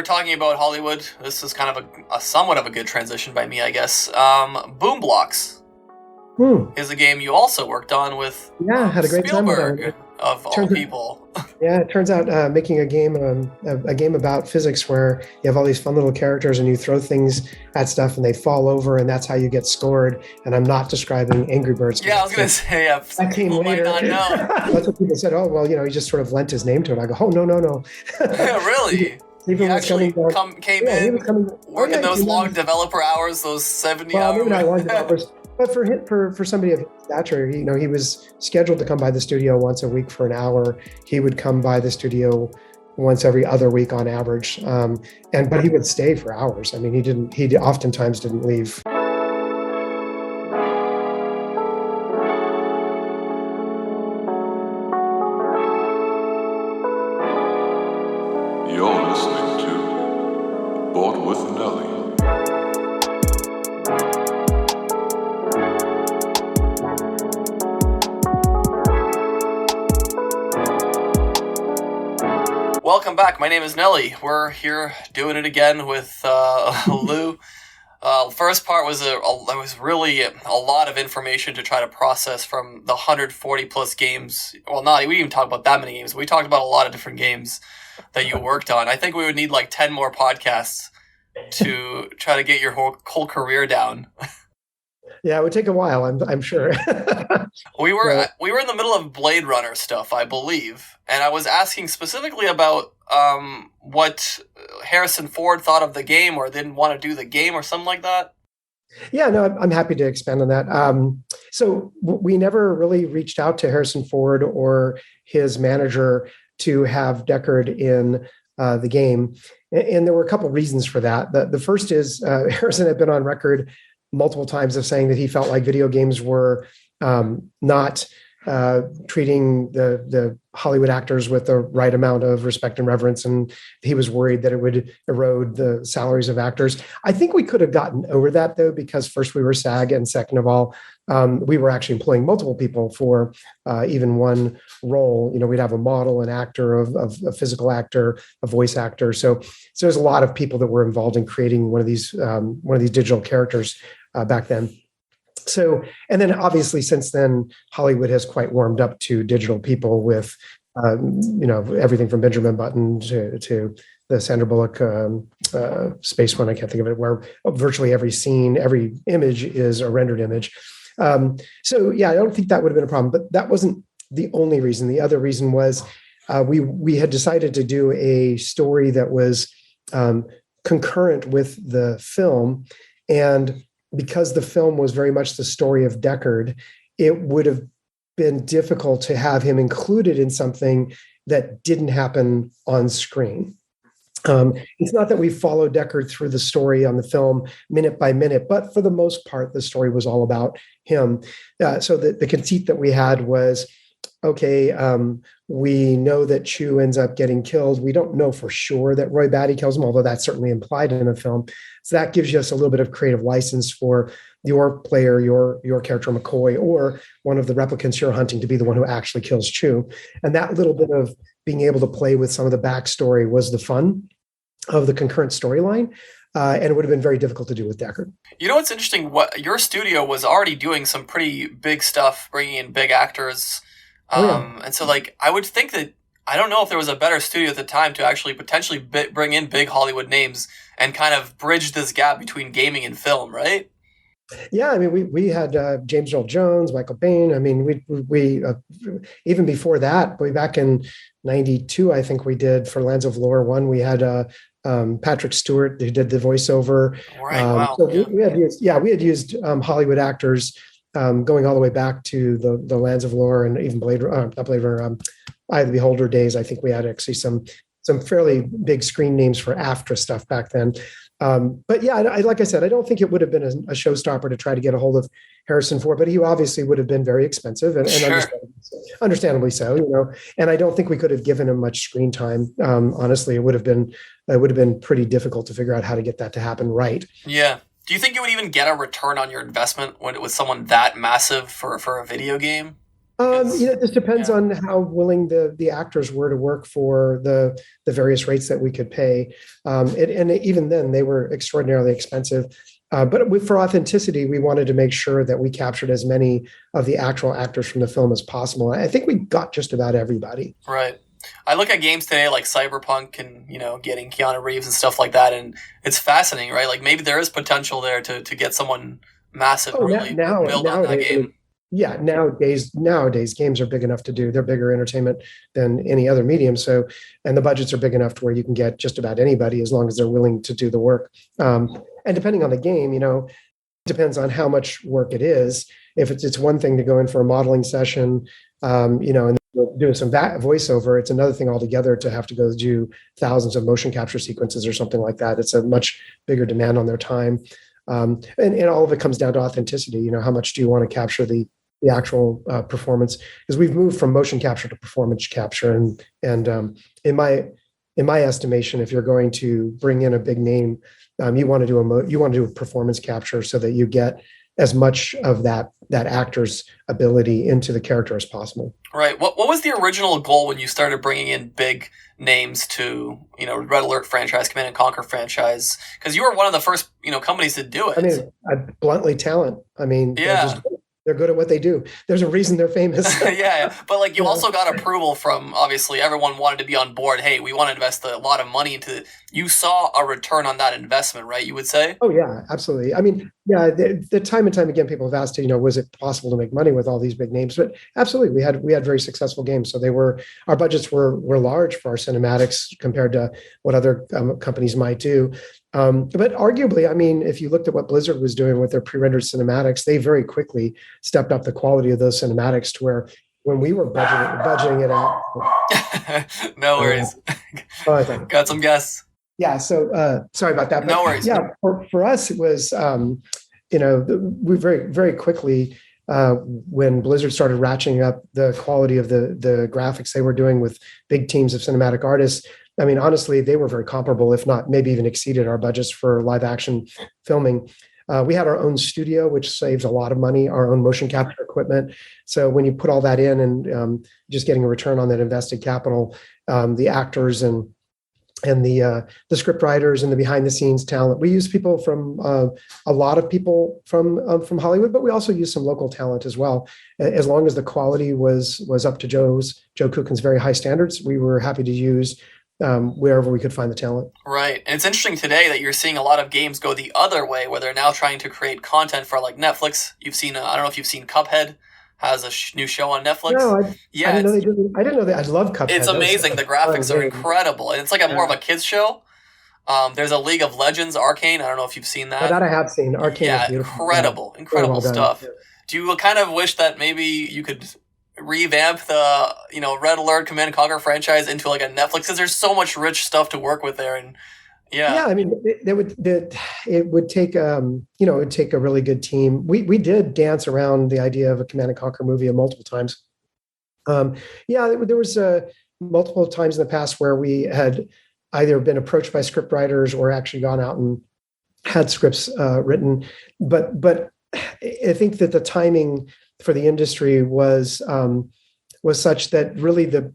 talking about Hollywood, this is kind of a somewhat of a good transition by me, I guess. Boom Blox is a game you also worked on with had a great Spielberg, time with of all people. Yeah, it turns out making a game about physics where you have all these fun little characters and you throw things at stuff and they fall over and that's how you get scored. And I'm not describing Angry Birds. Yeah, I was going to say, that came later. Might not know. That's what people said. Oh, well, he just sort of lent his name to it. I go, oh, no. Yeah, really? He actually came in working those long developer hours, those 70 hours. Maybe not long developers. But for somebody of his stature, he was scheduled to come by the studio once a week for an hour. He would come by the studio once every other week on average, but he would stay for hours. I mean, he oftentimes didn't leave. You're listening to Board with Nelly. Welcome back. My name is Nelly. We're here doing it again with Lou. First part was really a lot of information to try to process from the 140 plus games. Well, we didn't even talk about that many games. We talked about a lot of different games that you worked on. I think we would need like 10 more podcasts to try to get your whole career down. Yeah, it would take a while, I'm sure. We were in the middle of Blade Runner stuff, I believe, and I was asking specifically about what Harrison Ford thought of the game or didn't want to do the game or something like that. Yeah, no, I'm happy to expand on that. So we never really reached out to Harrison Ford or his manager to have Deckard in the game, and there were a couple reasons for that. The first is Harrison had been on record multiple times of saying that he felt like video games were not treating the Hollywood actors with the right amount of respect and reverence, and he was worried that it would erode the salaries of actors. I think we could have gotten over that, though, because first we were SAG, and second of all, we were actually employing multiple people for even one role. We'd have a model, an actor, a physical actor, a voice actor. So there's a lot of people that were involved in creating one of these digital characters back then. So, and then obviously since then, Hollywood has quite warmed up to digital people with, everything from Benjamin Button to the Sandra Bullock space one, I can't think of it, where virtually every scene, every image is a rendered image. So yeah, I don't think that would have been a problem, but that wasn't the only reason. The other reason was we had decided to do a story that was concurrent with the film, and because the film was very much the story of Deckard, it would have been difficult to have him included in something that didn't happen on screen. It's not that we followed Deckard through the story on the film minute by minute, but for the most part, the story was all about him. So the conceit that we had was, okay, we know that Chew ends up getting killed. We don't know for sure that Roy Batty kills him, although that's certainly implied in the film. So that gives us a little bit of creative license for your player, your character McCoy, or one of the replicants you're hunting to be the one who actually kills Chew. And that little bit of being able to play with some of the backstory was the fun of the concurrent storyline. And it would have been very difficult to do with Deckard. You know what's interesting? What your studio was already doing some pretty big stuff, bringing in big actors. And so, I would think that, I don't know if there was a better studio at the time to actually potentially bring in big Hollywood names and kind of bridge this gap between gaming and film, right? Yeah, I mean, we had James Earl Jones, Michael Biehn. I mean, we even before that, way back in '92, I think we did for Lands of Lore 1, we had Patrick Stewart who did the voiceover. Right, wow. So we had used Hollywood actors going all the way back to the Lands of Lore and even Eye of the Beholder days. I think we had actually some fairly big screen names for AFTRA stuff back then. But yeah, like I said, I don't think it would have been a showstopper to try to get a hold of Harrison Ford, but he obviously would have been very expensive and Sure. understandably so, and I don't think we could have given him much screen time. Honestly, it would have been pretty difficult to figure out how to get that to happen right. Yeah. Do you think you would even get a return on your investment when it was someone that massive for a video game? It just depends Yeah. on how willing the actors were to work for the various rates that we could pay. And even then, they were extraordinarily expensive. For authenticity, we wanted to make sure that we captured as many of the actual actors from the film as possible. I think we got just about everybody. Right. I look at games today like Cyberpunk and, getting Keanu Reeves and stuff like that, and it's fascinating, right? Like maybe there is potential there to get someone massive and really build on that game. Yeah, nowadays games are big enough to do. They're bigger entertainment than any other medium. So, and the budgets are big enough to where you can get just about anybody as long as they're willing to do the work. And depending on the game, depends on how much work it is. If it's one thing to go in for a modeling session, and doing some voiceover, it's another thing altogether to have to go do thousands of motion capture sequences or something like that. It's a much bigger demand on their time. And all of it comes down to authenticity. How much do you want to capture the actual performance? Because we've moved from motion capture to performance capture, and in my estimation, if you're going to bring in a big name, you want to do a performance capture so that you get as much of that actor's ability into the character as possible. Right. What was the original goal when you started bringing in big names to, Red Alert franchise, Command and Conquer franchise? Because you were one of the first, companies to do it. I mean, bluntly, talent. I mean, yeah. They're good at what they do. There's a reason they're famous. yeah. But you also got approval from, obviously, everyone wanted to be on board. Hey, we want to invest a lot of money into it. You saw a return on that investment, right? You would say? Oh, yeah, absolutely. I mean, yeah, the time and time again, people have asked, was it possible to make money with all these big names? But absolutely, we had very successful games. So our budgets were large for our cinematics compared to what other companies might do. But arguably, I mean, if you looked at what Blizzard was doing with their pre-rendered cinematics, they very quickly stepped up the quality of those cinematics to where when we were budgeting it out. No worries. Got some guests. Yeah. So sorry about that. But no worries. Yeah. For us, it was, we very, very quickly, when Blizzard started ratcheting up the quality of the graphics they were doing with big teams of cinematic artists. I mean, honestly, they were very comparable, if not maybe even exceeded our budgets for live action filming. We had our own studio, which saves a lot of money, our own motion capture equipment. So when you put all that in and just getting a return on that invested capital, the actors and the script writers and the behind the scenes talent, we use people from a lot of people from Hollywood, but we also use some local talent as well. As long as the quality was up to Joe Kukin's very high standards, we were happy to use wherever we could find the talent. Right. And it's interesting today that you're seeing a lot of games go the other way, where they're now trying to create content for Netflix. You've seen, I don't know if you've seen Cuphead has a new show on Netflix. No, I didn't know that. I love Cuphead. It's amazing. The graphics are incredible. And it's more of a kids show. There's a League of Legends Arcane. I don't know if you've seen that. That I have seen. Arcane is beautiful. Incredible stuff. Yeah. Do you kind of wish that maybe you could revamp the Red Alert Command and Conquer franchise into a Netflix, because there's so much rich stuff to work with there? And I mean, it would take it would take a really good team. We did dance around the idea of a Command and Conquer movie multiple times. There was multiple times in the past where we had either been approached by script writers or actually gone out and had scripts written, but I think that the timing for the industry was such that really the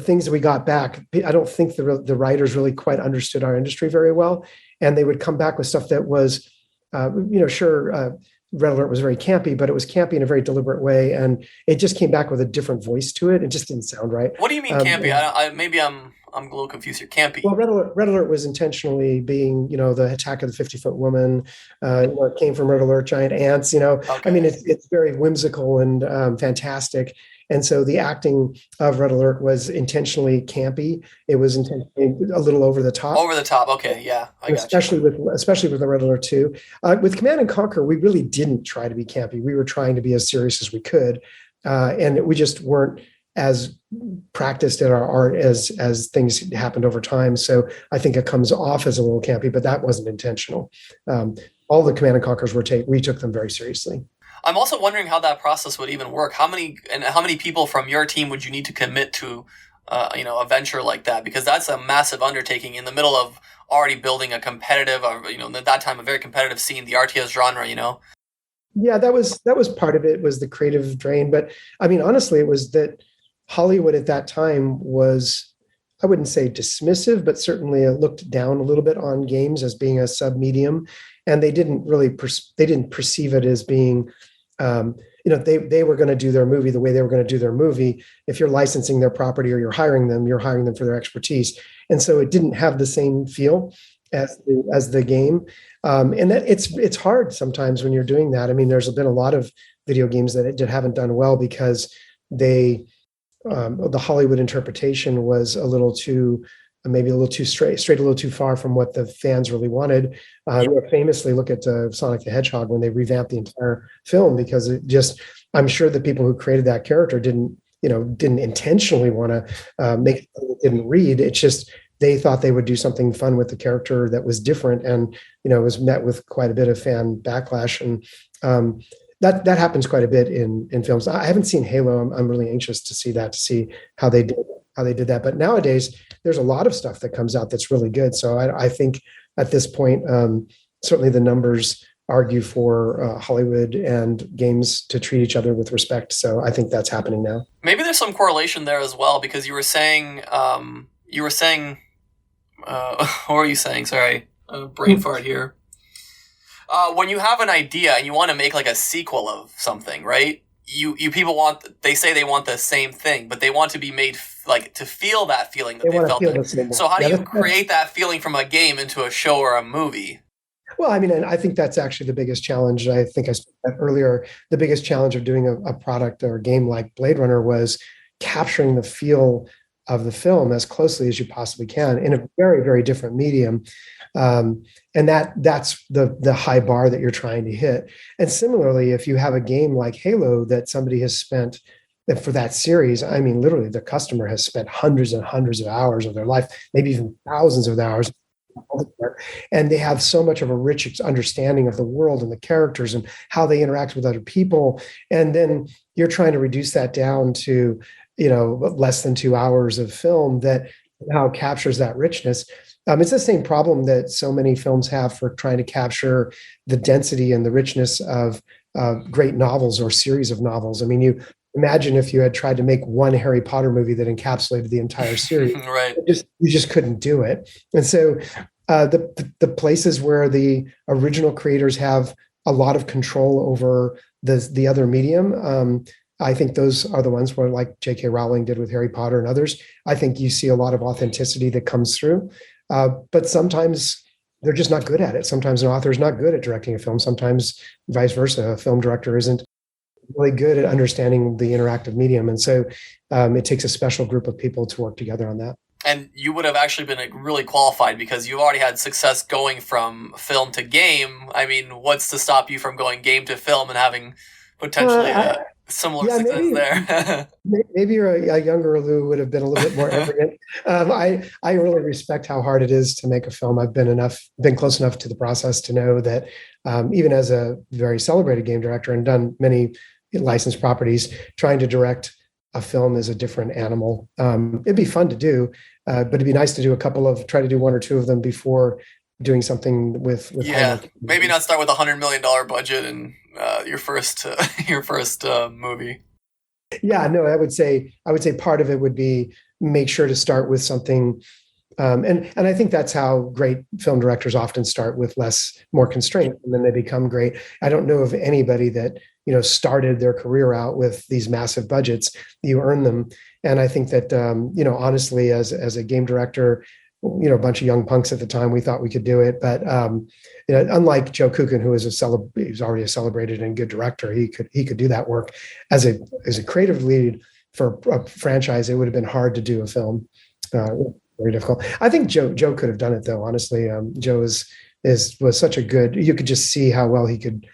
things that we got back, I don't think the writers really quite understood our industry very well, and they would come back with stuff that was, Red Alert was very campy, but it was campy in a very deliberate way, and it just came back with a different voice to it. It just didn't sound right. What do you mean campy? Maybe I'm a little confused here. Campy. Well, Red Alert was intentionally being, the attack of the 50-foot woman. It came from Red Alert, giant ants. Okay. I mean, it's very whimsical and fantastic. And so the acting of Red Alert was intentionally campy. It was intentionally a little over the top. Over the top. Okay, yeah, especially with the Red Alert 2. With Command and Conquer, we really didn't try to be campy. We were trying to be as serious as we could, and we just weren't as practiced at our art as things happened over time. So I think it comes off as a little campy, but that wasn't intentional. All the Command and Conquers we took them very seriously. I'm also wondering how that process would even work. How many people from your team would you need to commit to, a venture like that? Because that's a massive undertaking in the middle of already building a competitive, at that time, a very competitive scene, the RTS genre, Yeah, that was part of it, was the creative drain. But I mean, honestly, it was that Hollywood at that time was, I wouldn't say dismissive, but certainly it looked down a little bit on games as being a sub-medium, and they didn't really they didn't perceive it as being, um, they were going to do their movie the way they were going to do their movie. If you're licensing their property or you're hiring them for their expertise, and so it didn't have the same feel as the game. And that it's hard sometimes when you're doing that. I mean, there's been a lot of video games that haven't done well because they the Hollywood interpretation was a little too, maybe a little too straight a little too far from what the fans really wanted. Famously, look at Sonic the Hedgehog when they revamped the entire film, because it just, I'm sure the people who created that character didn't intentionally want to make it something that didn't read. It's just they thought they would do something fun with the character that was different, and it was met with quite a bit of fan backlash. And that happens quite a bit in films. I haven't seen Halo. I'm really anxious to see that, to see how they did that. But nowadays, there's a lot of stuff that comes out that's really good. So I think at this point, certainly the numbers argue for Hollywood and games to treat each other with respect. So I think that's happening now. Maybe there's some correlation there as well, because you were saying, what were you saying? Sorry, brain fart here. When you have an idea and you want to make like a sequel of something, right? You people they say they want the same thing, but they want to be made like to feel that feeling that they felt. So how do you create that feeling from a game into a show or a movie? Well, I mean, and I think that's actually the biggest challenge. I think I said earlier, the biggest challenge of doing a product or a game like Blade Runner was capturing the feel of the film as closely as you possibly can in a very, very different medium. And that's the high bar that you're trying to hit. And similarly, if you have a game like Halo that somebody has spent, that for that series, I mean, literally the customer has spent hundreds and hundreds of hours of their life, maybe even thousands of hours, and they have so much of a rich understanding of the world and the characters and how they interact with other people. And then you're trying to reduce that down to, less than 2 hours of film that now captures that richness. It's the same problem that so many films have for trying to capture the density and the richness of great novels or series of novels. I mean, you imagine if you had tried to make one Harry Potter movie that encapsulated the entire series. Right. You just couldn't do it. And so the places where the original creators have a lot of control over the other medium, I think those are the ones where, like J.K. Rowling did with Harry Potter and others, I think you see a lot of authenticity that comes through. But sometimes they're just not good at it. Sometimes an author is not good at directing a film. Sometimes vice versa. A film director isn't really good at understanding the interactive medium. And so it takes a special group of people to work together on that. And you would have actually been really qualified because you've already had success going from film to game. I mean, what's to stop you from going game to film and having potentially similar success there? Maybe a younger Lou would have been a little bit more arrogant. I really respect how hard it is to make a film. I've been close enough to the process to know that even as a very celebrated game director and done many licensed properties, trying to direct a film is a different animal. It'd be fun to do, but it'd be nice to try to do one or two of them before doing something with maybe not start with $100 million budget and your first movie. Yeah, no, I would say part of it would be make sure to start with something, and I think that's how great film directors often start, with more constraint, and then they become great. I don't know of anybody that started their career out with these massive budgets. You earn them, and I think that honestly, as a game director, a bunch of young punks at the time, we thought we could do it. But unlike Joe Kukin, who is he's already a celebrated and good director, he could do that work. As a creative lead for a franchise, it would have been hard to do a film. Very difficult. I think Joe could have done it, though. Honestly, Joe was such a good. You could just see how well he could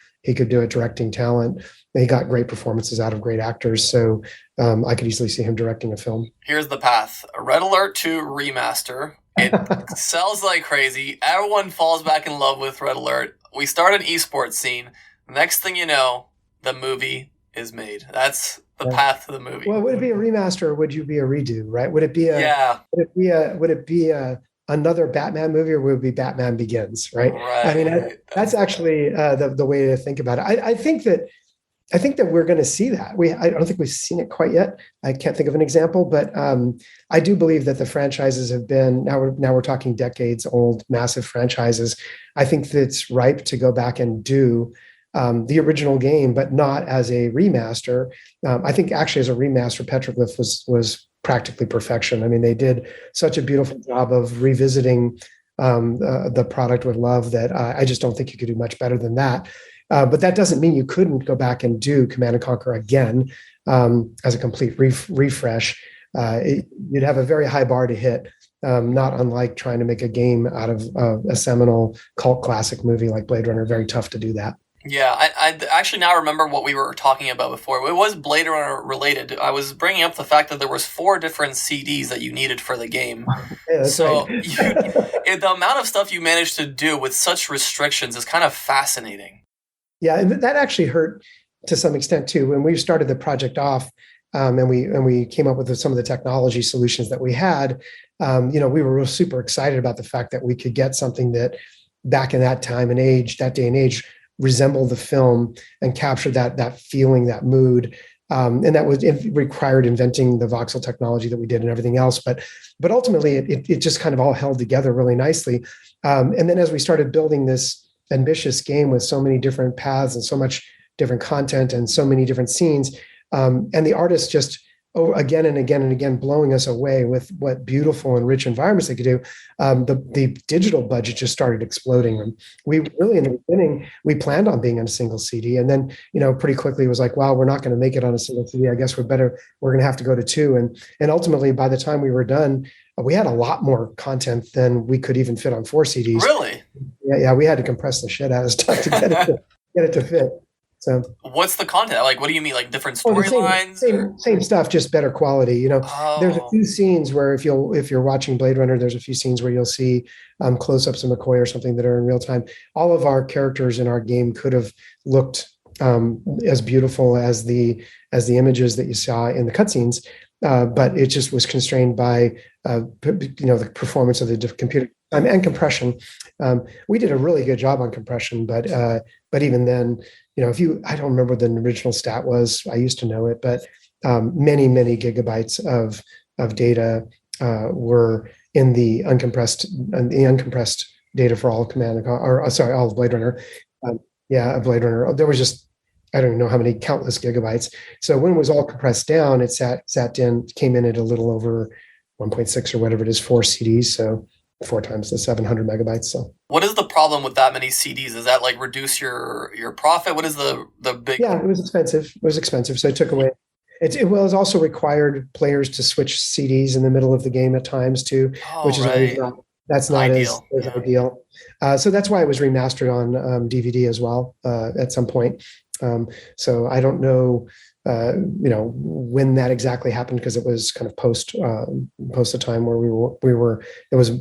do it, directing talent. He got great performances out of great actors. So I could easily see him directing a film. Here's the path: Red Alert 2 remaster. It sells like crazy. Everyone falls back in love with Red Alert. We start an esports scene. Next thing you know, the movie is made. That's the path to the movie. Well, would it be a remaster or would you be a redo? Right? Would it be a? Yeah. Would it be a another Batman movie, or would it be Batman Begins, right? I mean, Right. that's actually the way to think about it. I think that we're going to see that. I don't think we've seen it quite yet. I can't think of an example, but I do believe that the franchises have been now we're talking decades old, massive franchises. I think that it's ripe to go back and do the original game, but not as a remaster. I think actually as a remaster, Petroglyph was practically perfection. I mean, they did such a beautiful job of revisiting the product with love that I just don't think you could do much better than that. But that doesn't mean you couldn't go back and do Command and Conquer again as a complete refresh. You'd have a very high bar to hit, not unlike trying to make a game out of a seminal cult classic movie like Blade Runner. Very tough to do that. Yeah, I actually now remember what we were talking about before. It was Blade Runner related. I was bringing up the fact that there was 4 different CDs that you needed for the game. Yeah, that's So right. the amount of stuff you managed to do with such restrictions is kind of fascinating. Yeah, and that actually hurt to some extent too. When we started the project off, and we came up with some of the technology solutions that we had, we were real super excited about the fact that we could get something that back in that time and age, that day and age, resembled the film and captured that feeling, that mood. And it required inventing the voxel technology that we did and everything else. But ultimately, it just kind of all held together really nicely. And then as we started building this ambitious game with so many different paths and so much different content and so many different scenes, and the artists just again and again and again blowing us away with what beautiful and rich environments they could do. The digital budget just started exploding. And we really, in the beginning, we planned on being on a single CD, and then pretty quickly it was like, wow, we're not going to make it on a single CD. I guess we're going to have to go to 2. And ultimately, by the time we were done, we had a lot more content than we could even fit on 4 CDs. Really? Yeah, we had to compress the shit out of stuff to get it to fit. So what's the content? Like, what do you mean? Like different the storylines? same stuff, just better quality. There's a Oh, few scenes where if you're watching Blade Runner, there's a few scenes where you'll see close-ups of McCoy or something that are in real time. All of our characters in our game could have looked as beautiful as the images that you saw in the cutscenes, but it just was constrained by the performance of the computer and compression. We did a really good job on compression, but even then, I don't remember what the original stat was. I used to know it, but many gigabytes of data were in the uncompressed data for all all of Blade Runner. Blade Runner. There was just, I don't know how many, countless gigabytes. So when it was all compressed down, it came in at a little over 1.6 or whatever it is, 4 CDs. So 4 times the 700 megabytes. So what is the problem with that many CDs? Does that like reduce your profit? What is the big? Yeah, it was expensive. So it took away. It was also required players to switch CDs in the middle of the game at times too, which is always not. That's not Ideal. as ideal. So that's why it was remastered on DVD as well at some point. So I don't know, when that exactly happened, because it was kind of post the time where we were. It was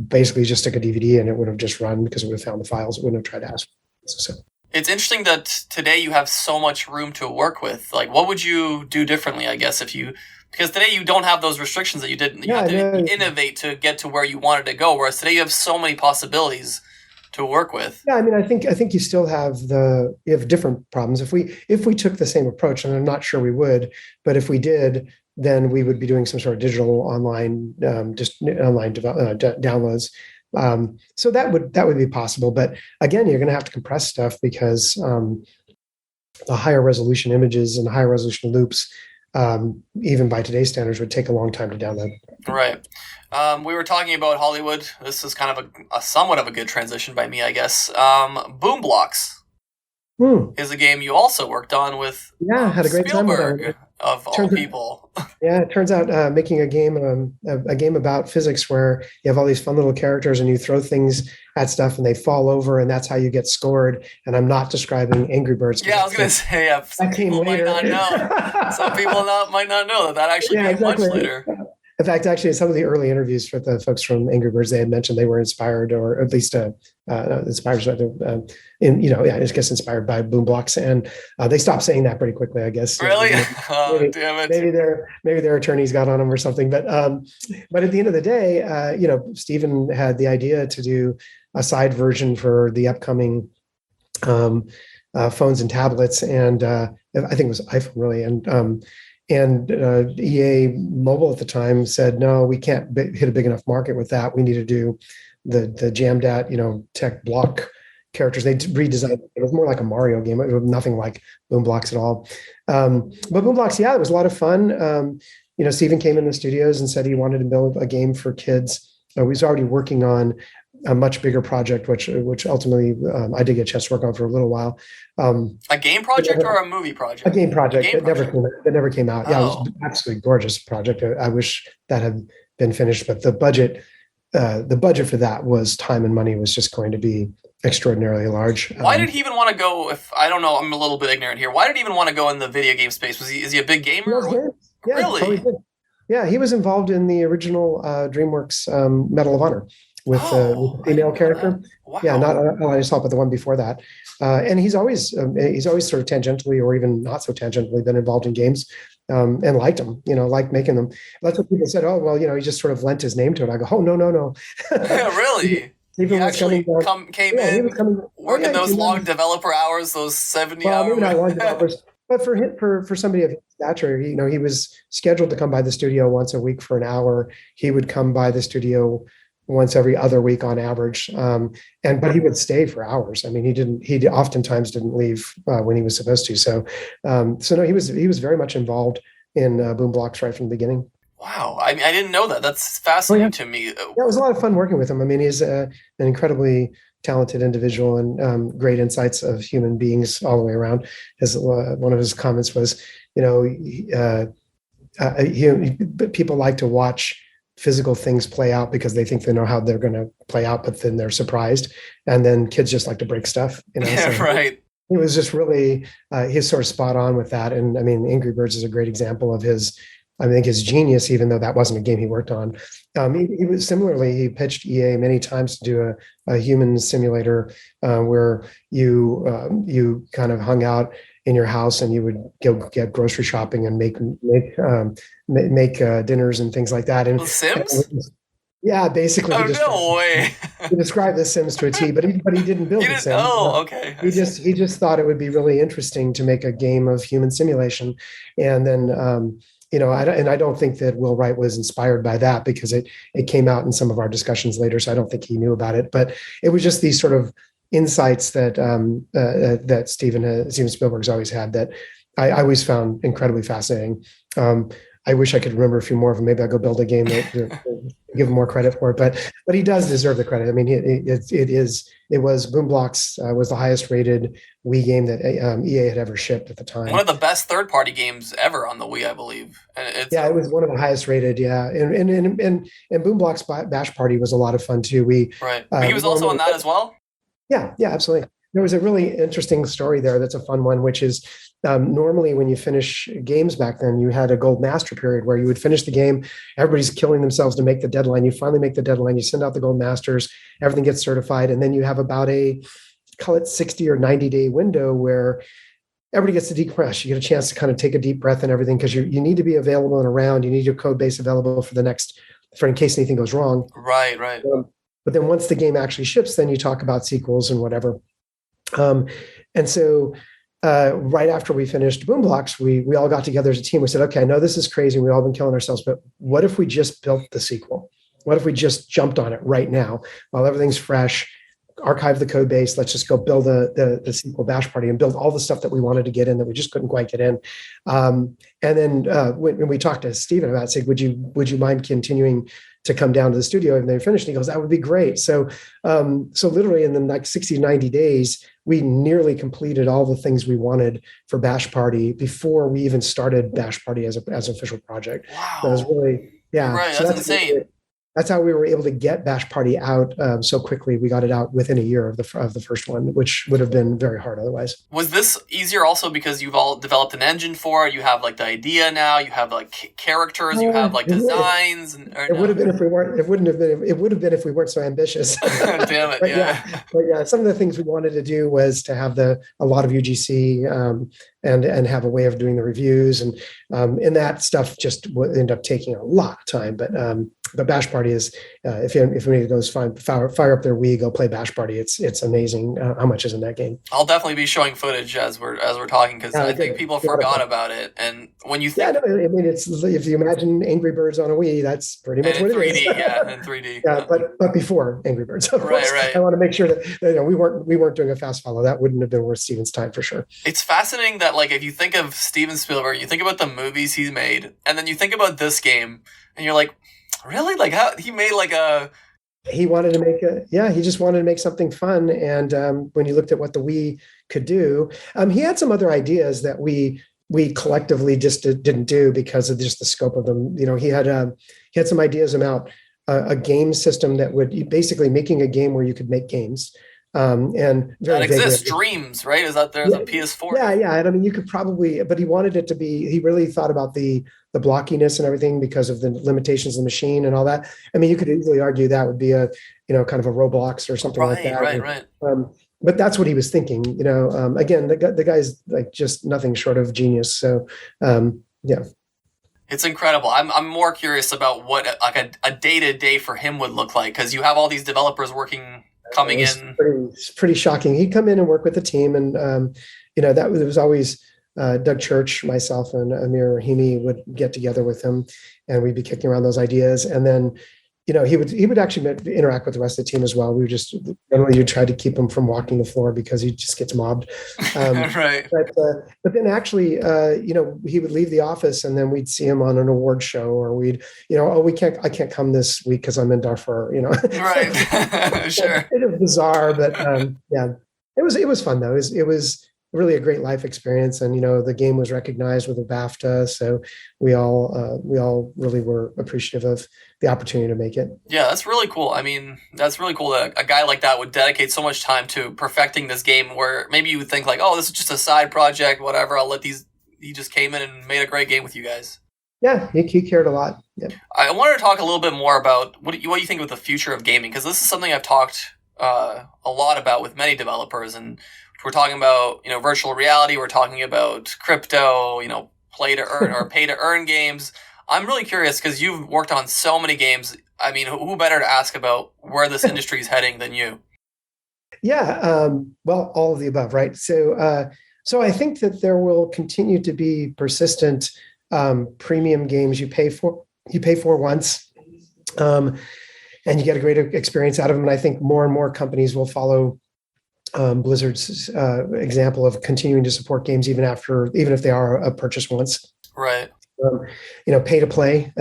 basically just took a DVD and it would have just run because it would have found the files. It wouldn't have tried to ask. So It's interesting that today you have so much room to work with. Like, what would you do differently, I guess, because today you don't have those restrictions that you didn't. You have to innovate to get to where you wanted to go, whereas today you have so many possibilities to work with. Yeah, I mean, I think you still have different problems. If we took the same approach, and I'm not sure we would, but if we did, then we would be doing some sort of digital online downloads. So that would be possible. But again, you're going to have to compress stuff because the higher resolution images and higher resolution loops, even by today's standards, would take a long time to download. Right. We were talking about Hollywood. This is kind of a somewhat of a good transition by me, I guess. Boom Blox is a game you also worked on with had a great time with Spielberg, of all people. Yeah, it turns out making a game about physics where you have all these fun little characters and you throw things at stuff and they fall over and that's how you get scored. And I'm not describing Angry Birds. Yeah, I was going to say, some people might not know. Some people might not know that actually came much later. In fact, actually, in some of the early interviews with the folks from Angry Birds, they had mentioned they were inspired, or at least inspired, I guess inspired by Boom Blox, and they stopped saying that pretty quickly, I guess. Really? Maybe, Damn it. maybe their attorneys got on them or something. But at the end of the day, Steven had the idea to do a side version for the upcoming phones and tablets, and I think it was iPhone, really, and EA Mobile at the time said, no, we can't hit a big enough market with that. We need to do the jammed at, tech block characters. They redesigned it. It was more like a Mario game. It was nothing like Boom Blox at all. But Boom Blox, it was a lot of fun. Steven came in the studios and said he wanted to build a game for kids. He was already working on a much bigger project, which ultimately I did get a chance to work on for a little while. A game project or a movie project? A game project that never came out. Yeah, it was an absolutely gorgeous project. I wish that had been finished, but the budget for that was time and money was just going to be extraordinarily large. Why did he even want to go? If I don't know, I'm a little bit ignorant here. Why did he even want to go in the video game space? Is he a big gamer? Yeah, really? Yeah, he was involved in the original DreamWorks Medal of Honor with the female character. Wow. Yeah, not Elias Hall, but the one before that. And he's always sort of tangentially or even not so tangentially been involved in games and liked them, liked making them. That's what people said. Oh, well, he just sort of lent his name to it. I go, oh, no. Yeah, really? He actually came in, working those long developer hours, those 70 hours. Maybe not long developers. But for somebody of his stature, he was scheduled to come by the studio once a week for an hour. He would come by the studio once every other week on average, but he would stay for hours. I mean, he oftentimes didn't leave when he was supposed to. So no, he was very much involved in Boom Blox right from the beginning. Wow, I didn't know that. That's fascinating to me. Yeah, it was a lot of fun working with him. I mean, he's an incredibly talented individual and great insights of human beings all the way around. As one of his comments was, people like to watch physical things play out because they think they know how they're going to play out, but then they're surprised. And then kids just like to break stuff. Yeah, so right. It was just really, he's sort of spot on with that. And I mean, Angry Birds is a great example of his genius, even though that wasn't a game he worked on. He pitched EA many times to do a human simulator where you kind of hung out in your house and you would go get grocery shopping and make dinners and things like that. And Sims? Yeah, basically. No way. He described the Sims to a T, but he didn't build the Sims. Oh, okay. He just thought it would be really interesting to make a game of human simulation, and then I don't think that Will Wright was inspired by that because it came out in some of our discussions later, so I don't think he knew about it. But it was just these sort of insights that that Steven Spielberg's always had that I always found incredibly fascinating. I wish I could remember a few more of them. Maybe I'll go build a game to give him more credit for it. But he does deserve the credit. I mean, it was Boom Blox was the highest rated Wii game that EA had ever shipped at the time. One of the best third-party games ever on the Wii, I believe. It was one of the highest rated. Yeah, and Boom Blox Bash Party was a lot of fun too. But he was also on that as well. Yeah, absolutely. There was a really interesting story there. That's a fun one, which is normally when you finish games back then, you had a gold master period where you would finish the game. Everybody's killing themselves to make the deadline. You finally make the deadline. You send out the gold masters. Everything gets certified. And then you have about call it 60 or 90-day window where everybody gets to decompress. You get a chance to kind of take a deep breath and everything because you need to be available and around. You need your code base available for in case anything goes wrong. Right. But then once the game actually ships, then you talk about sequels and whatever. And so right after we finished Boom Blox, we all got together as a team. We said, okay, I know this is crazy. We've all been killing ourselves, but what if we just built the sequel? What if we just jumped on it right now while everything's fresh, archive the code base, let's just go build the sequel Bash Party and build all the stuff that we wanted to get in that we just couldn't quite get in. And then when we talked to Steven about it, said, would you mind continuing to come down to the studio and they finished? And he goes, that would be great. So literally in the 60, 90 days, we nearly completed all the things we wanted for Bash Party before we even started Bash Party as an official project. Wow. That was really, yeah. Right, so that's insane. that's how we were able to get Bash Party out so quickly. We got it out within a year of the first one, which would have been very hard otherwise. Was this easier also because you've all developed an engine for it? You have like the idea now. You have like characters. You have like designs. It would have been if we weren't. It wouldn't have been. It would have been if we weren't so ambitious. Damn it! But yeah, some of the things we wanted to do was to have a lot of UGC and have a way of doing the reviews, and that stuff just ended up taking a lot of time. But Bash Party is, if anybody goes fire up their Wii, go play Bash Party. It's amazing how much is in that game. I'll definitely be showing footage as we're talking because I think people forgot about it. And when you think, I mean, it's if you imagine Angry Birds on a Wii, that's pretty much what 3D, it is. Yeah, in 3D. Yeah, but before Angry Birds, of course. Right. I want to make sure that we weren't doing a fast follow. That wouldn't have been worth Steven's time for sure. It's fascinating that like if you think of Steven Spielberg, you think about the movies he's made, and then you think about this game, and you're like, really? Like how he made like a. He wanted to make he just wanted to make something fun. And when you looked at what the Wii could do, he had some other ideas that we collectively just didn't do because of just the scope of them. You know, he had some ideas about a game system that would basically making a game where you could make games. And that exists, Dreams, right? Is that there's a PS4? Yeah. And I mean, you could probably, but he wanted it to be. He really thought about the blockiness and everything because of the limitations of the machine and all that. I mean, you could easily argue that would be a kind of a Roblox or something like that. Right. But that's what he was thinking. You know, again, the guy's like just nothing short of genius. So yeah. It's incredible. I'm more curious about what like a day-to-day for him would look like because you have all these developers coming in. It's pretty shocking. He'd come in and work with the team, and that was always Doug Church, myself, and Amir Rahimi would get together with him, and we'd be kicking around those ideas. And then, he would actually interact with the rest of the team as well. We would just generally try to keep him from walking the floor because he just gets mobbed. Right. But then actually, he would leave the office, and then we'd see him on an award show, or we'd, I can't come this week because I'm in Darfur. Right. Sure. It was bizarre, but yeah, it was fun though. It was really a great life experience, and the game was recognized with a BAFTA, so we all really were appreciative of the opportunity to make it. Yeah, that's really cool. I mean, that's really cool that a guy like that would dedicate so much time to perfecting this game where maybe you would think like, oh, this is just a side project, whatever, he just came in and made a great game with you guys. Yeah, he cared a lot. Yeah. I wanted to talk a little bit more about what you think about the future of gaming, because this is something I've talked a lot about with many developers, and we're talking about, virtual reality, we're talking about crypto, play to earn or pay to earn games. I'm really curious because you've worked on so many games. I mean, who better to ask about where this industry is heading than you? Yeah, well, all of the above, right? So I think that there will continue to be persistent premium games you pay for once, and you get a great experience out of them. And I think more and more companies will follow Blizzard's example of continuing to support games even if they are a purchase once. Right. Pay to play,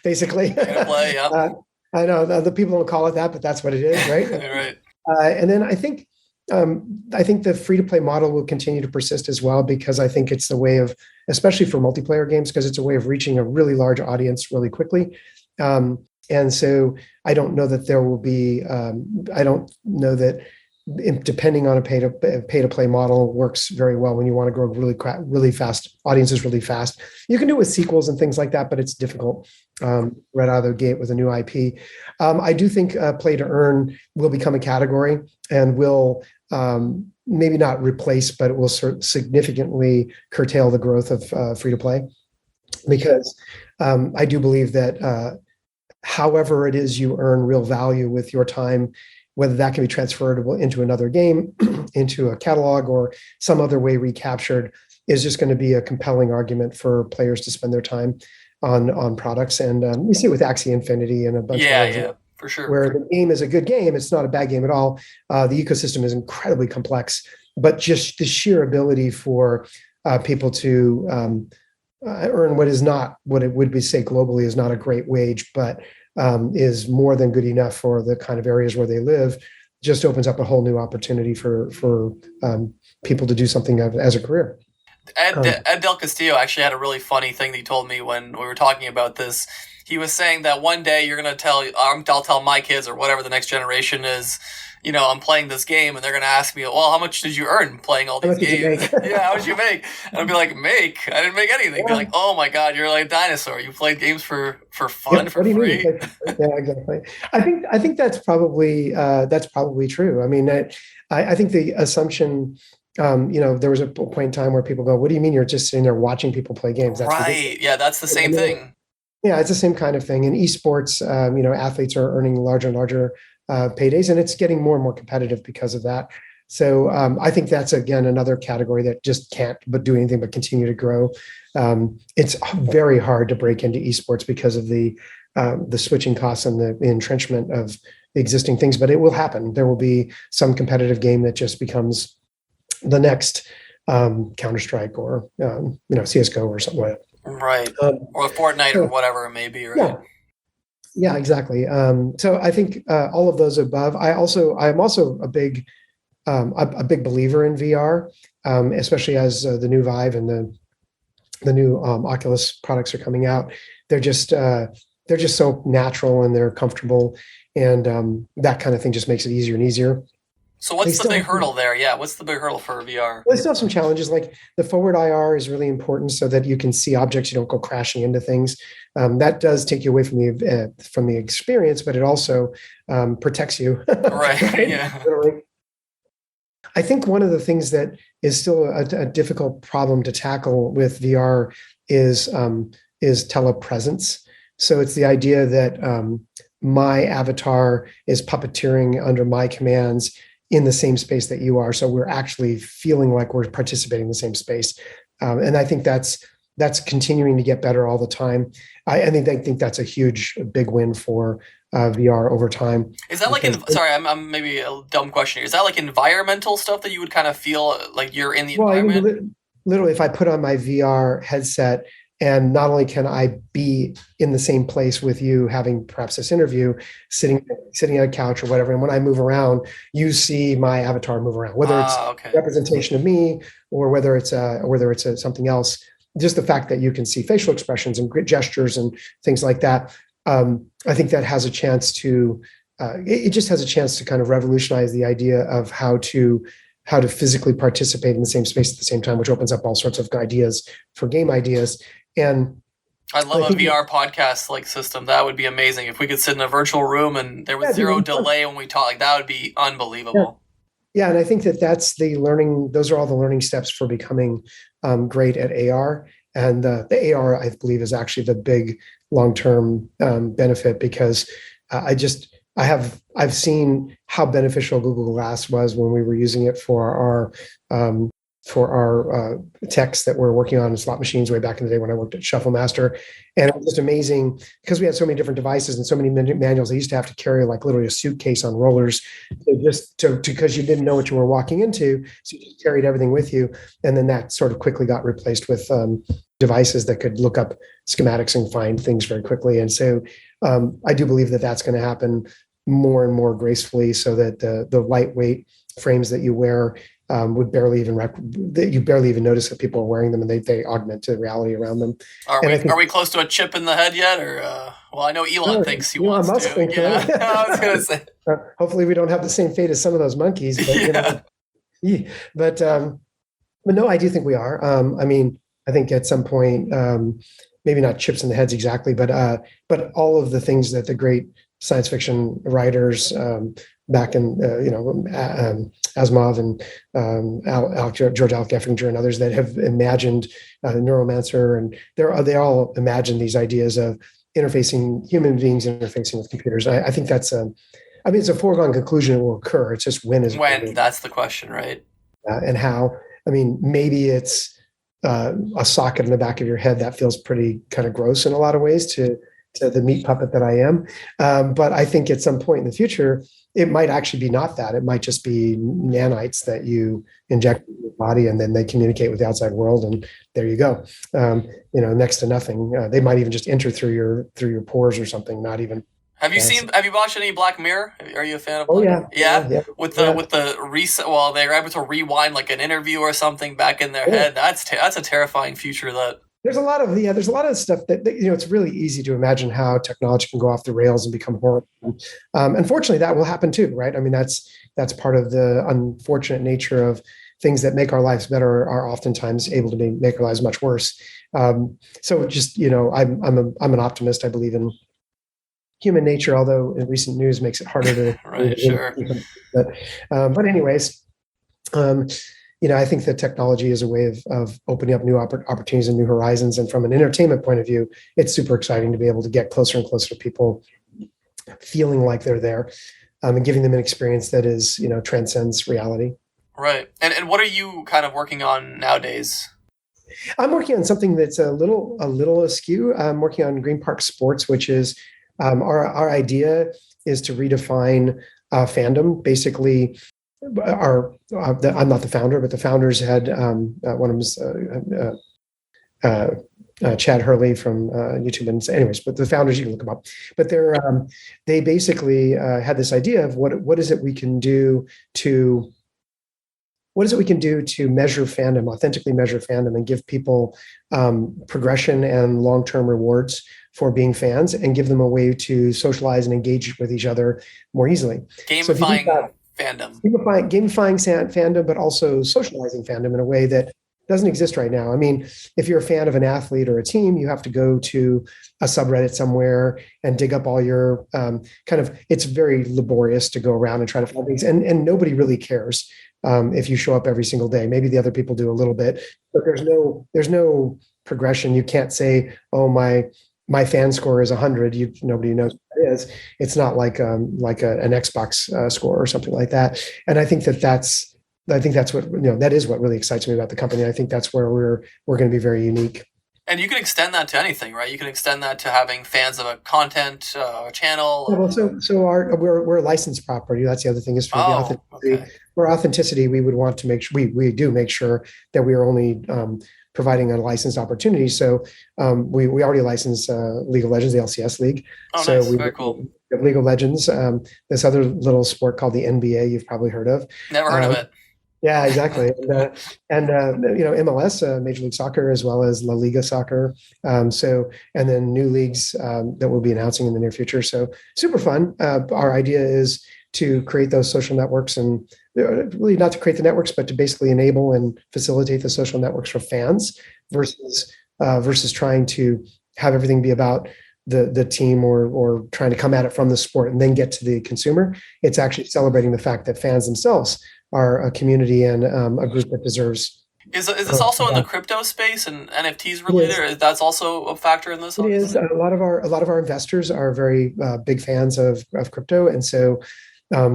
basically. Pay to play, yeah. I know the people don't call it that, but that's what it is, right? Right. And then I think the free to play model will continue to persist as well, because I think it's the way of, especially for multiplayer games, because it's a way of reaching a really large audience really quickly. And so I don't know that there will be. I don't know that. Depending on a pay to play model works very well when you want to grow really fast audiences really fast. You can do it with sequels and things like that, but it's difficult right out of the gate with a new IP. I do think play to earn will become a category and will maybe not replace, but it will significantly curtail the growth of free to play, because I do believe that however it is you earn real value with your time, whether that can be transferable into another game, into a catalog, or some other way recaptured, is just going to be a compelling argument for players to spend their time on products. And you see it with Axie Infinity and a bunch of others. Yeah, for sure. Where the game is a good game, it's not a bad game at all. The ecosystem is incredibly complex, but just the sheer ability for people to earn what is not what it would be, say globally, is not a great wage, but is more than good enough for the kind of areas where they live, just opens up a whole new opportunity for people to do something as a career. Ed Del Castillo actually had a really funny thing that he told me when we were talking about this. he was saying that one day you're gonna I'll tell my kids or whatever the next generation is, I'm playing this game, and they're gonna ask me, well, how much did you earn playing all these games? Yeah, how much you make? And I'd be like, I didn't make anything. Yeah. Be like, oh my god, you're like a dinosaur. You played games for fun, for free. Yeah, exactly. I think that's probably true. I mean, I think the assumption. There was a point in time where people go, what do you mean you're just sitting there watching people play games? That's right. Ridiculous. Yeah, that's the same thing. Yeah, it's the same kind of thing. In esports, athletes are earning larger and larger paydays, and it's getting more and more competitive because of that. So I think that's, again, another category that just can't but do anything but continue to grow. It's very hard to break into esports because of the switching costs and the entrenchment of existing things, but it will happen. There will be some competitive game that just becomes the next Counter-Strike or CSGO or something like that. Right. Or Fortnite or whatever it may be, right? Yeah, exactly. So I think all of those above. I'm also a big believer in VR, especially as the new Vive and the new Oculus products are coming out. They're just so natural and they're comfortable, and that kind of thing just makes it easier and easier. So what's the big hurdle there? Yeah, what's the big hurdle for VR? Well, they still have some challenges, like the forward IR is really important so that you can see objects, you don't go crashing into things. That does take you away from the experience, but it also protects you. Right. Right? Yeah. Literally. I think one of the things that is still a difficult problem to tackle with VR is telepresence. So it's the idea that my avatar is puppeteering under my commands in the same space that you are. So we're actually feeling like we're participating in the same space. And I think that's continuing to get better all the time. I think that's a big win for VR over time. Is that I'm maybe a dumb question here. Is that like environmental stuff that you would kind of feel like you're in the environment? I mean, literally, if I put on my VR headset, and not only can I be in the same place with you, having perhaps this interview, sitting on a couch or whatever, and when I move around, you see my avatar move around, whether it's a representation of me or whether it's something else. Just the fact that you can see facial expressions and gestures and things like that, I think that has a chance to. It just has a chance to kind of revolutionize the idea of how to physically participate in the same space at the same time, which opens up all sorts of ideas for game ideas. And I love a VR podcast like system. That would be amazing if we could sit in a virtual room and there was zero delay when we talk. Like, that would be unbelievable. Yeah, and I think that's the learning. Those are all the learning steps for becoming great at AR. And the AR, I believe, is actually the big long-term benefit, because I've seen how beneficial Google Glass was when we were using it for our techs that we're working on in slot machines way back in the day when I worked at Shuffle Master. And it was just amazing because we had so many different devices and so many manuals. I used to have to carry like literally a suitcase on rollers because you didn't know what you were walking into. So you just carried everything with you. And then that sort of quickly got replaced with devices that could look up schematics and find things very quickly. And so I do believe that that's going to happen more and more gracefully, so that the lightweight frames that you wear would barely even notice that people are wearing them, and they augment the reality around them. Are we close to a chip in the head yet? Or well, I know Elon thinks he wants Musk to. Yeah, I was going to say. Hopefully, we don't have the same fate as some of those monkeys. But, but no, I do think we are. I mean, I think at some point, maybe not chips in the heads exactly, but all of the things that the great science fiction writers back in Asimov and George Alec Effinger and others that have imagined Neuromancer, and they all imagined these ideas of human beings interfacing with computers. I think that's it's a foregone conclusion it will occur. It's just when that's the question, right? And how. I mean, maybe it's a socket in the back of your head that feels pretty kind of gross in a lot of ways to the meat puppet that I am. But I think at some point in the future, it might actually be not that. It might just be nanites that you inject in your body, and then they communicate with the outside world, and there you go. Next to nothing. They might even just enter through your pores or something. Not even. Have you watched any Black Mirror? Are you a fan of Black Mirror? Yeah. With the reset, they're able to rewind like an interview or something back in their head. That's a terrifying future that There's a lot of stuff that it's really easy to imagine how technology can go off the rails and become horrible. Unfortunately, that will happen too, right? I mean, that's part of the unfortunate nature of things that make our lives better are oftentimes able to make our lives much worse. So just I'm an optimist. I believe in human nature, although in recent news makes it harder to right, sure. But anyways. I think that technology is a way of opening up new opportunities and new horizons. And from an entertainment point of view, it's super exciting to be able to get closer and closer to people feeling like they're there, and giving them an experience that is, transcends reality. Right. And what are you kind of working on nowadays? I'm working on something that's a little askew. I'm working on Green Park Sports, which is our idea is to redefine fandom. Basically, I'm not the founder, but the founders had one of them was Chad Hurley from YouTube. And anyways, but the founders, you can look them up. But they basically had this idea of what is it we can do to measure fandom, authentically measure fandom, and give people progression and long-term rewards for being fans, and give them a way to socialize and engage with each other more easily. Gamifying fandom. Gamifying fandom, but also socializing fandom in a way that doesn't exist right now. I mean, if you're a fan of an athlete or a team, you have to go to a subreddit somewhere and dig up all your it's very laborious to go around and try to find things. And nobody really cares if you show up every single day. Maybe the other people do a little bit, but there's no progression. You can't say, oh, my fan score is 100. Nobody knows what it is. It's not like an Xbox score or something like that. And I think that's what that is what really excites me about the company. I think that's where we're going to be very unique. And you can extend that to anything, right? You can extend that to having fans of a content channel. Well, so we're a licensed property. That's the other thing is for the authenticity. Okay. For authenticity, we would want to make sure we do make sure that we are only providing a licensed opportunity. So we already license League of Legends, the LCS League. Oh, so nice. Very cool. League of Legends, this other little sport called the NBA. You've probably heard of. Never heard of it. Yeah, exactly. And MLS, Major League Soccer, as well as La Liga Soccer. And then new leagues that we'll be announcing in the near future. So super fun. Our idea is to create those social networks, and really not to create the networks, but to basically enable and facilitate the social networks for fans versus trying to have everything be about the team or trying to come at it from the sport and then get to the consumer. It's actually celebrating the fact that fans themselves are a community and a group that deserves. Is this also in the crypto space and NFTs related, or that's also a factor in this? It is. A lot of our investors are very big fans of crypto, and so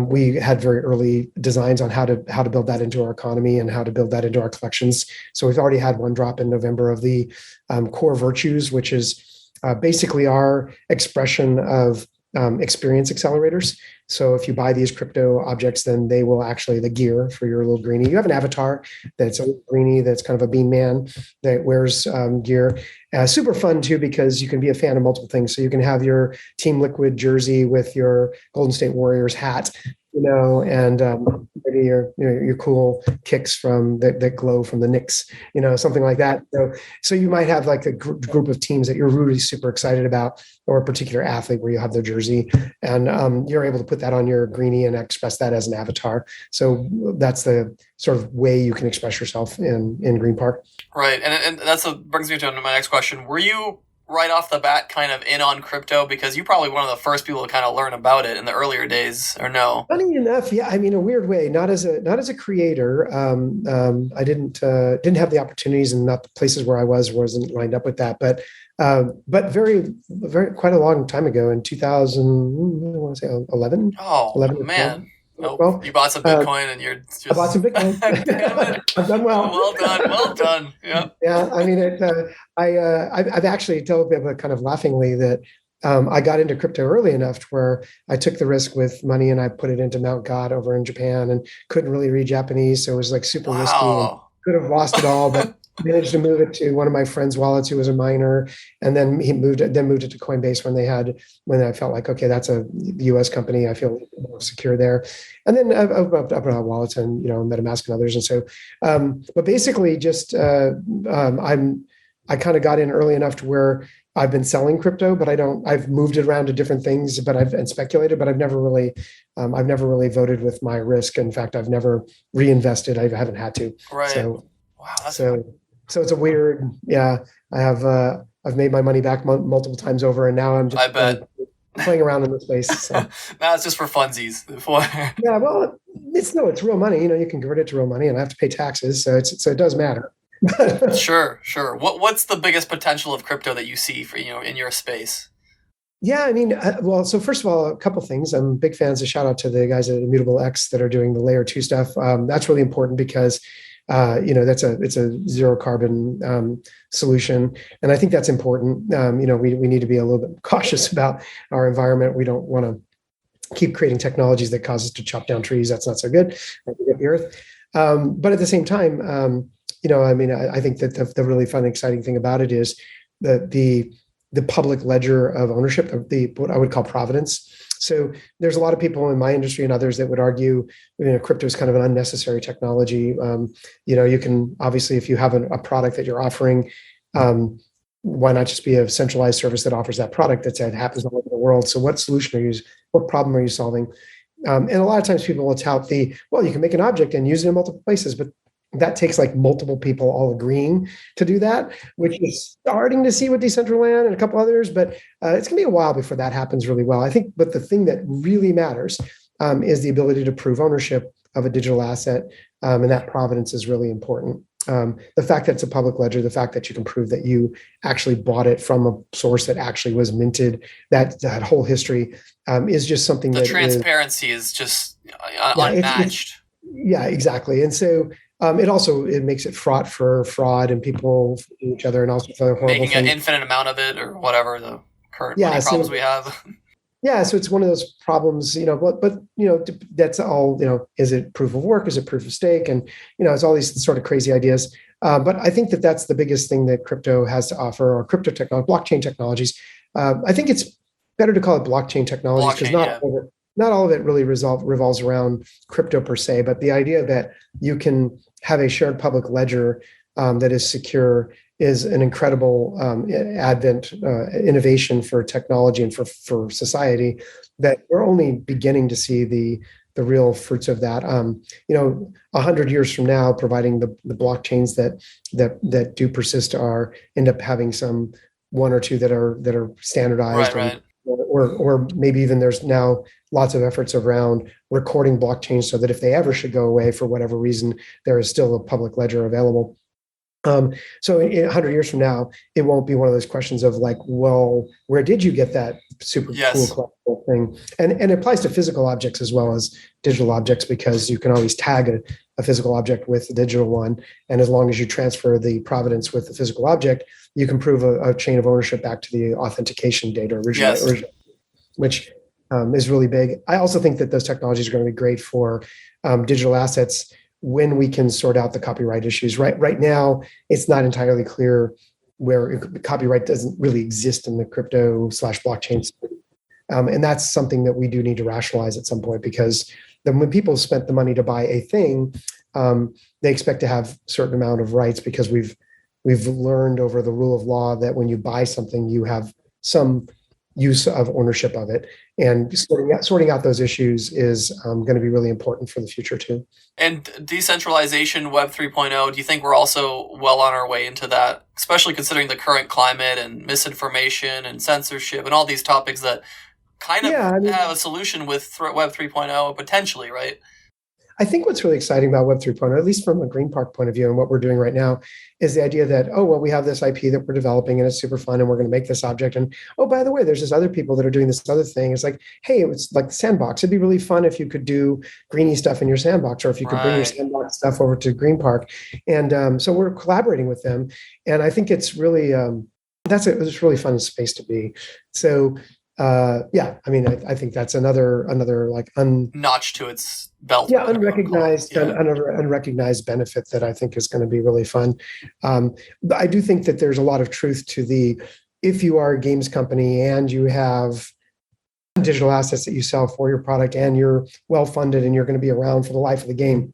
we had very early designs on how to build that into our economy and how to build that into our collections. So we've already had one drop in November of the core virtues, which is basically our expression of experience accelerators. So if you buy these crypto objects, then they will actually, the gear for your little greenie, you have an avatar that's a greenie that's kind of a bean man that wears gear. Super fun too, because you can be a fan of multiple things. So you can have your Team Liquid jersey with your Golden State Warriors hat, and maybe your cool kicks from that glow from the Knicks, something like that. So you might have like a group of teams that you're really super excited about, or a particular athlete where you have their jersey, and you're able to put that on your greenie and express that as an avatar. So that's the sort of way you can express yourself in Green Park. Right, and that's what brings me to my next question. Were you right off the bat kind of in on crypto, because you're probably one of the first people to kind of learn about it in the earlier days, or no? Funny enough, yeah. I mean, a weird way. Not as a creator. I didn't have the opportunities, and not the places where I wasn't lined up with that. But very, very quite a long time ago, in 2000, I want to say 11. Oh, 11 man. Well, you bought some Bitcoin, and you're just... I bought some Bitcoin. I've done well. Well done. Yeah. Yeah. I mean, I've actually told people kind of laughingly that I got into crypto early enough where I took the risk with money and I put it into Mount God over in Japan, and couldn't really read Japanese, so it was like super risky. And could have lost it all, but managed to move it to one of my friend's wallets who was a miner, and then he moved it to Coinbase when I felt like, okay, that's a U.S. company, I feel more secure there. And then up our wallets and MetaMask and others. And so, but basically, just I'm I kind of got in early enough to where I've been selling crypto, but I've moved it around to different things, and speculated, but I've never really voted with my risk. In fact, I've never reinvested. I haven't had to. Right. So, wow. That's so it's a weird, yeah, I've made my money back multiple times over, and now I'm just I bet. Playing around in the space. So. Now it's just for funsies. Yeah, well, it's real money. You can convert it to real money, and I have to pay taxes, so it does matter. Sure. What's the biggest potential of crypto that you see for in your space? Yeah, I mean, well, so first of all, a couple things. I'm big fans. A shout out to the guys at Immutable X that are doing the layer 2 stuff. That's really important because it's a zero carbon solution, and I think that's important. We need to be a little bit cautious about our environment. We don't want to keep creating technologies that cause us to chop down trees. That's not so good for the earth. But at the same time, I think that the really fun, exciting thing about it is that the public ledger of ownership, what I would call provenance. So there's a lot of people in my industry and others that would argue, crypto is kind of an unnecessary technology. You can obviously, if you have a product that you're offering, why not just be a centralized service that offers that product that happens all over the world? So what problem are you solving? And a lot of times people will tout you can make an object and use it in multiple places, but that takes like multiple people all agreeing to do that, which is starting to see with Decentraland and a couple others, but it's going to be a while before that happens really well. I think, but the thing that really matters is the ability to prove ownership of a digital asset, and that provenance is really important. The fact that it's a public ledger, the fact that you can prove that you actually bought it from a source that actually was minted, that whole history is just something the transparency is just unmatched. Yeah, exactly. And so it makes it fraught for fraud and people each other, and also for other horrible making things. An infinite amount of it, or whatever the current problems we have. Yeah, so it's one of those problems, but that's all, is it proof of work? Is it proof of stake? And, it's all these sort of crazy ideas. But I think that that's the biggest thing that crypto has to offer, or crypto technology, blockchain technologies. I think it's better to call it blockchain technologies because not all of it really revolves around crypto per se, but the idea that you can have a shared public ledger that is secure is an incredible innovation for technology and for society that we're only beginning to see the real fruits of that. 100 years from now, providing the blockchains that do persist end up having some one or two that are standardized, right. Or maybe even there's now lots of efforts around recording blockchains so that if they ever should go away for whatever reason, there is still a public ledger available. So in 100 years from now, it won't be one of those questions of like, well, where did you get that super cool collectible thing? And it applies to physical objects as well as digital objects, because you can always tag a physical object with a digital one. And as long as you transfer the provenance with the physical object, you can prove a chain of ownership back to the authentication date originally, which is really big. I also think that those technologies are going to be great for digital assets when we can sort out the copyright issues. Right now, it's not entirely clear where copyright doesn't really exist in the crypto/blockchain space. And that's something that we do need to rationalize at some point, because then when people spent the money to buy a thing, they expect to have a certain amount of rights, because we've learned over the rule of law that when you buy something, you have some use of ownership of it, and sorting out those issues is going to be really important for the future too. And decentralization, Web 3.0, do you think we're also well on our way into that, especially considering the current climate and misinformation and censorship and all these topics that kind of have a solution with Web 3.0 potentially, right? I think what's really exciting about Web 3.0, at least from a Green Park point of view and what we're doing right now, is the idea that, we have this IP that we're developing and it's super fun and we're going to make this object. And, by the way, there's this other people that are doing this other thing. It's like, hey, it's like the sandbox. It'd be really fun if you could do greeny stuff in your sandbox, or if you could bring your sandbox stuff over to Green Park. And so we're collaborating with them. And I think it's really, it's really fun space to be. So, I think that's another like notch to its belt. Yeah, another unrecognized benefit that I think is going to be really fun. I do think that there's a lot of truth to if you are a games company and you have digital assets that you sell for your product and you're well funded and you're going to be around for the life of the game,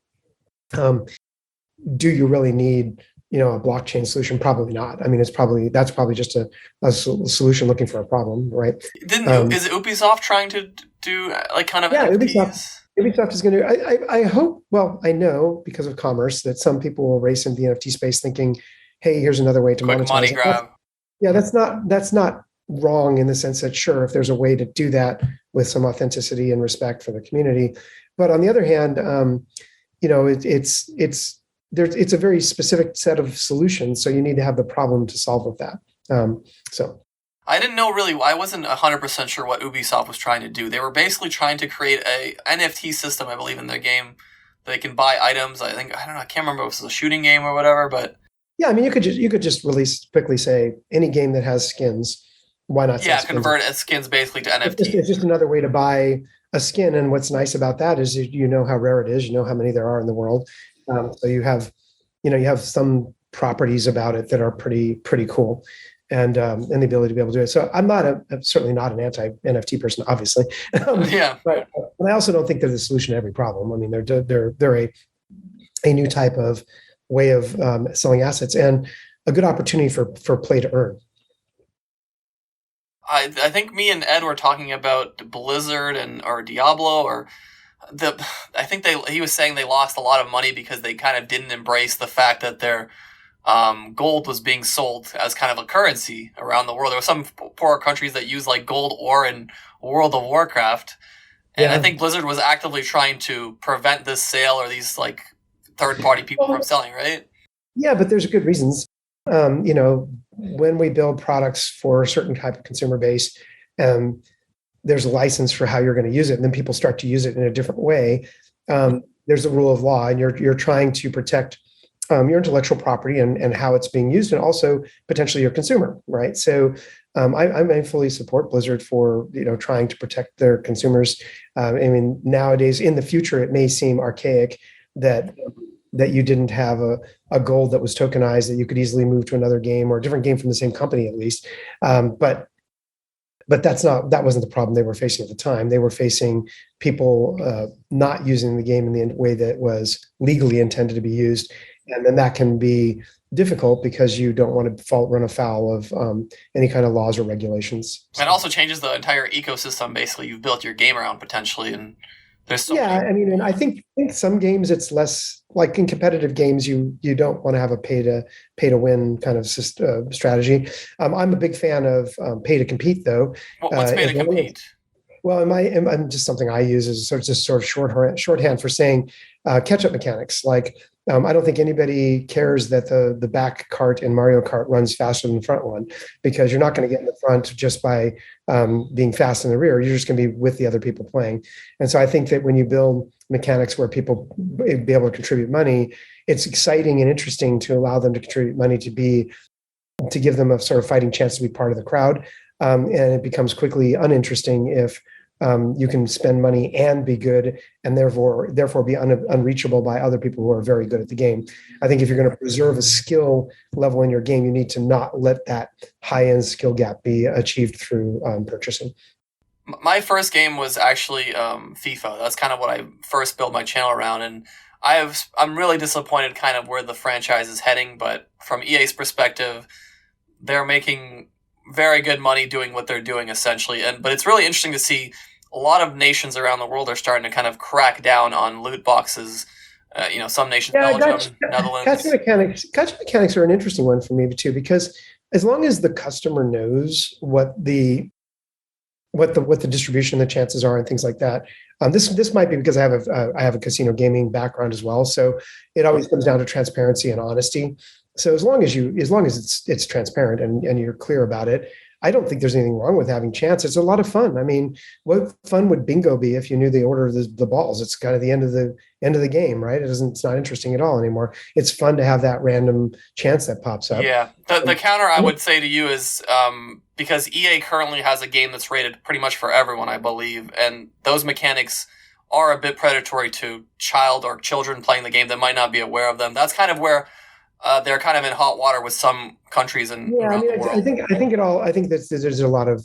do you really need a blockchain solution? Probably not. I mean, that's probably just a solution looking for a problem, right? Is Ubisoft trying to do like kind of Yeah, NFTs? Ubisoft is going to. I hope. Well, I know because of commerce that some people will race into the NFT space thinking, "Hey, here's another way to Quick monetize money it." grab. Yeah, that's not wrong in the sense that sure, if there's a way to do that with some authenticity and respect for the community, but on the other hand, it's a very specific set of solutions, so you need to have the problem to solve with that. So I didn't know really. I wasn't 100% sure what Ubisoft was trying to do. They were basically trying to create a NFT system, I believe, in their game. They can buy items. I don't know. I can't remember if it was a shooting game or whatever, but yeah, I mean, you could just release quickly say any game that has skins. Why not? Yeah, convert skins basically to NFTs. It's just another way to buy a skin, and what's nice about that is you know how rare it is. You know how many there are in the world. So you have some properties about it that are pretty cool, and the ability to be able to do it. So I'm certainly not an anti NFT person, obviously. Yeah, but I also don't think they're the solution to every problem. I mean, they're a new type of way of selling assets and a good opportunity for play to earn. I think me and Ed were talking about Blizzard or Diablo or I think he was saying they lost a lot of money because they kind of didn't embrace the fact that their gold was being sold as kind of a currency around the world. There were some poorer countries that use like gold ore in World of Warcraft, and I think Blizzard was actively trying to prevent this sale or these like third-party people from selling, right? Yeah, but there's good reasons. When we build products for a certain type of consumer base, there's a license for how you're going to use it, and then people start to use it in a different way. There's a rule of law, and you're trying to protect your intellectual property and how it's being used, and also potentially your consumer, right? So I fully support Blizzard for trying to protect their consumers. I mean, nowadays, in the future, it may seem archaic that you didn't have a gold that was tokenized that you could easily move to another game or a different game from the same company, at least. But that wasn't the problem they were facing at the time. They were facing people not using the game in the way that was legally intended to be used. And then that can be difficult because you don't want to run afoul of any kind of laws or regulations. And it also changes the entire ecosystem. Basically, you've built your game around potentially, and there's I mean, and I think some games it's less like in competitive games. You don't want to have a pay to win kind of strategy. I'm a big fan of pay to compete, though. What's pay to compete? Well, I'm just something I use as sort of shorthand for saying catch-up mechanics. Like I don't think anybody cares that the back cart in Mario Kart runs faster than the front one, because you're not going to get in the front just by being fast in the rear. You're just going to be with the other people playing. And so I think that when you build mechanics where people be able to contribute money, it's exciting and interesting to allow them to contribute money to give them a sort of fighting chance to be part of the crowd. And it becomes quickly uninteresting if you can spend money and be good, and therefore be unreachable by other people who are very good at the game. I think if you're going to preserve a skill level in your game, you need to not let that high-end skill gap be achieved through purchasing. My first game was actually FIFA. That's kind of what I first built my channel around, and I'm really disappointed kind of where the franchise is heading. But from EA's perspective, they're making very good money doing what they're doing essentially, but it's really interesting to see a lot of nations around the world are starting to kind of crack down on loot boxes. Some nations, Belgium, Netherlands. Gotcha mechanics are an interesting one for me too, because as long as the customer knows what the distribution, the chances are, and things like that. This might be because I have a casino gaming background as well, so it always comes down to transparency and honesty. So as long as it's transparent and you're clear about it, I don't think there's anything wrong with having chance. It's a lot of fun. I mean, what fun would bingo be if you knew the order of the balls? It's kind of the end of the game, right? It's not interesting at all anymore. It's fun to have that random chance that pops up. Yeah. The counter I would say to you is because EA currently has a game that's rated pretty much for everyone, I believe, and those mechanics are a bit predatory to child or children playing the game that might not be aware of them. That's kind of where they're kind of in hot water with some countries and around the world. I think there's a lot of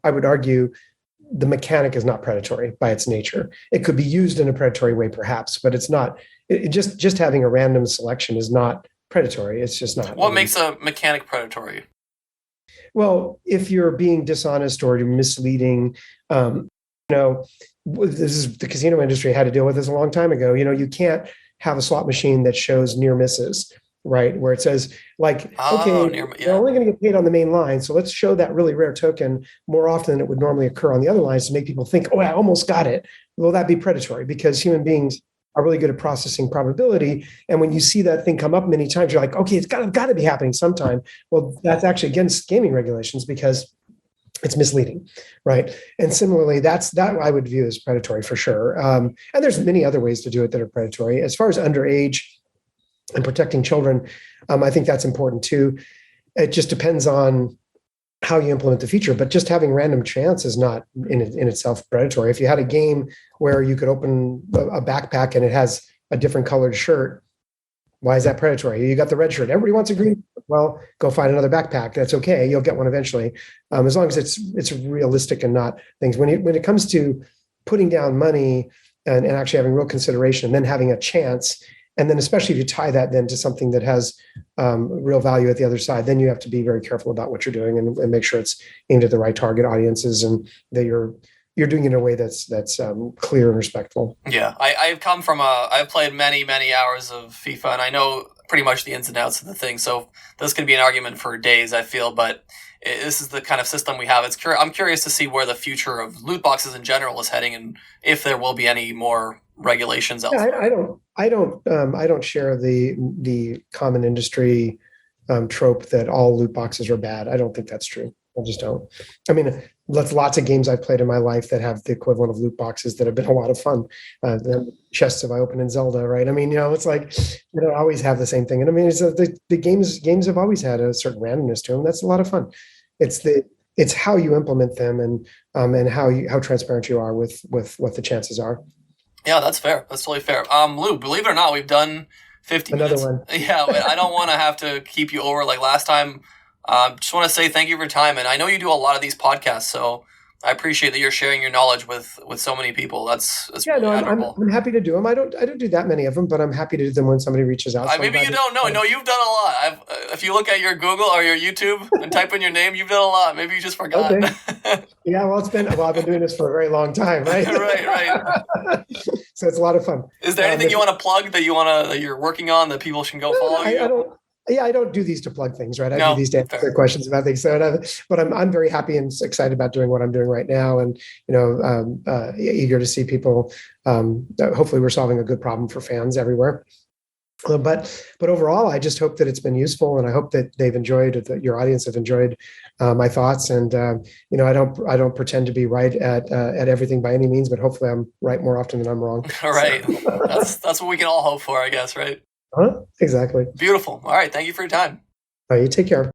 I would argue the mechanic is not predatory by its nature. It could be used in a predatory way, perhaps, but it's not. Just having a random selection is not predatory. It's just not. What makes a mechanic predatory? Well, if you're being dishonest or you're misleading, this is the casino industry had to deal with this a long time ago. You can't have a slot machine that shows near misses, right? Where it says you're only going to get paid on the main line, so let's show that really rare token more often than it would normally occur on the other lines to make people think, oh, I almost got it. Will that be predatory? Because human beings are really good at processing probability. And when you see that thing come up many times, you're like, okay, it's got to be happening sometime. Well, that's actually against gaming regulations because it's misleading, right? And similarly, that I would view as predatory for sure. And there's many other ways to do it that are predatory. As far as underage and protecting children, I think that's important too. It just depends on how you implement the feature, but just having random chance is not in itself predatory. If you had a game where you could open a backpack and it has a different colored shirt, why is that predatory? You got the red shirt. Everybody wants a green. Well, go find another backpack. That's okay. You'll get one eventually, as long as it's realistic and not things. When it comes to putting down money and actually having real consideration, and then having a chance, and then especially if you tie that then to something that has real value at the other side, then you have to be very careful about what you're doing and make sure it's aimed at the right target audiences and that you're doing it in a way that's clear and respectful. Yeah, I've come from I've played many hours of FIFA, and I know pretty much the ins and outs of the thing. So this could be an argument for days, I feel, but this is the kind of system we have. I'm curious to see where the future of loot boxes in general is heading, and if there will be any more regulations elsewhere. I don't share the common industry trope that all loot boxes are bad. I don't think that's true. I just don't. I mean, lots of games I've played in my life that have the equivalent of loot boxes that have been a lot of fun. The chests have I opened in Zelda, right? I mean, it's like you don't always have the same thing. And I mean, it's the games have always had a certain randomness to them. That's a lot of fun. It's how you implement them and how transparent you are with what the chances are. Yeah, that's fair. That's totally fair. Lou, believe it or not, we've done 50 minutes. Another one. Yeah, but I don't want to have to keep you over like last time. Just want to say thank you for your time, and I know you do a lot of these podcasts, so I appreciate that you're sharing your knowledge with so many people. That's really admirable. I'm happy to do them. I don't do that many of them, but I'm happy to do them when somebody reaches out. Maybe you don't know. No, you've done a lot. If you look at your Google or your YouTube and type in your name, you've done a lot. Maybe you just forgot. Okay. Yeah, well, I've been doing this for a very long time, right? right. So it's a lot of fun. Is there anything you want to plug that you're working on that people should go follow you? I don't do these to plug things, right? I do these to answer questions about things. So, but I'm very happy and excited about doing what I'm doing right now, and eager to see people. Hopefully, we're solving a good problem for fans everywhere. But overall, I just hope that it's been useful, and I hope that they've enjoyed, that your audience have enjoyed my thoughts. And I don't pretend to be right at everything by any means, but hopefully, I'm right more often than I'm wrong. All right, that's what we can all hope for, I guess, right? Exactly. Beautiful. All right. Thank you for your time. All right, you take care.